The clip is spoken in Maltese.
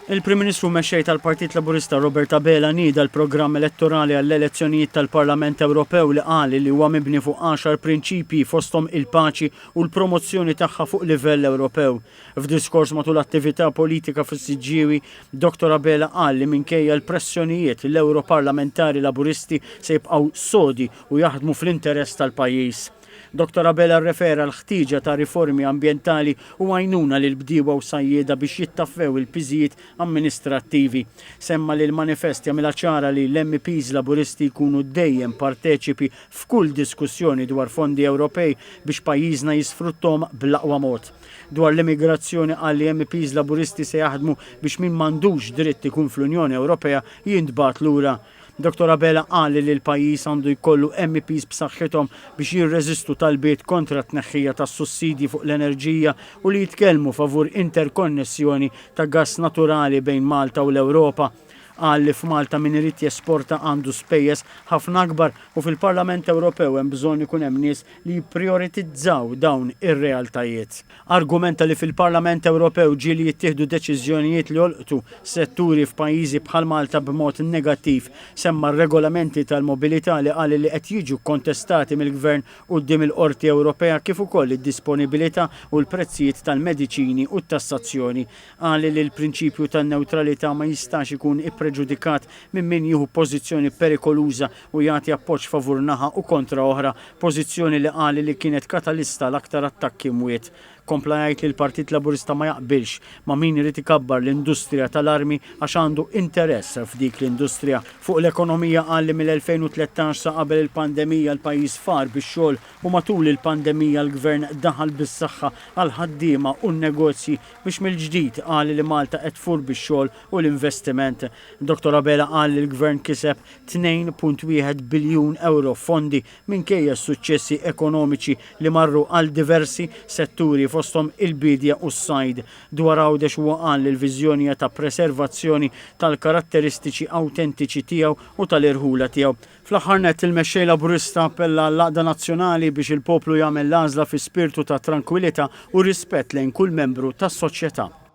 Il-Prim Ministru mexxej tal-Partit Laburista Robert Abela nieda l-programm elettorali għall-elezzjonijiet tal-Parlament Ewropew li qal li huwa mibni fuq 10 prinċipji fosthom il-paċi u l-promozzjoni tagħha fuq livell Ewropew. F'diskors matul attività politika fis-Siġġiewi, Dr. Abela qal li minkejja l-pressjonijiet l-Europarlamentari Laburisti se jibqgħu sodi u jaħdmu fl-interess tal-pajjiż. Dr. Abela rrefera l-ħtiġa ta' riformi ambjentali u għajnuna lil bdiewa u sajjieda biex jittaffew il-piżijiet amministrattivi. Semma li l-manifest jagħmilha ċara li l-MPs Laburisti jkunu dejjem parteċipi f'kull diskussjoni dwar fondi Ewropej biex pajjiżna jisfruttom bl-aqwa mod. Dwar l-immigrazzjoni qal li MPs Laburisti se jaħdmu biex min m'għandux dritt ikun fl-Unjoni Ewropea jintbagħat lura. Dr. Abela qal li l-pajjiż għandu jkollu MPs b'saħħithom biex jirreżistu talbiet kontra t-tneħħija tas-sussidji fuq l-enerġija u li jitkellmu favur interkonnessjoni ta' gass naturali bejn Malta u l-Ewropa. Qal li f'Malta min irid jesporta għandu spejjeż ħafna akbar u fil-Parlament Ewropew hemm bżonn ikun hemm nies li jipprioritizzaw dawn ir-realtajiet. Argumenta li fil-Parlament Ewropew ġieli jittieħdu deċiżjonijiet li jolqtu setturi f'pajjiżi bħal Malta b'mod negattiv. Semma r-regolamenti tal-mobilità li qal li qed jiġu kontestati mill-Gvern quddiem il-Qorti Ewropea kif ukoll id-disponibilità u l-prezzijiet tal-mediċini u t-tassazzjoni. Qal li l-prinċipju tan-newtralità ma jistax ikun preġudikat minn min jieħu pożizzjoni perikoluża u jagħti appoġġ favur naħa u kontra oħra, pożizzjoni li qal li kienet katalista l-aktar attakki mwiet. Kompla jgħid li l-Partit Laburista ma jaqbilx ma' min irid ikabbar l-industrija tal-armi għax għandu interess f'dik l-industrija. Fuq l-ekonomija qal li mill-2013 sa qabel il-pandemija l-pajjiż far bix-xogħol u matul il-pandemija l-Gvern daħal bis-saħħa għal ħaddiema u n-negozji biex mill-ġdid qal li Malta qed tfur bix-xogħol u l-investiment. Dr. Abela qal li l-Gvern kiseb 2.1 biljun euro fondi minkejja s-suċċessi ekonomiċi li marru għal diversi setturi fosthom il-bidja u s-sajd. Dwar Għawdex huwa qal li l-viżjoni ta' preservazzjoni tal-karatteristiċi awtentiċi tiegħu u tal-irħula tiegħu. Fl-aħħar nett il-mexxej Laburista appella l-Għaqda Nazzjonali biex il-poplu jagħmel l-għażla fi spirtu ta' tranquillità u rispett lejn kull membru tas-soċjetà.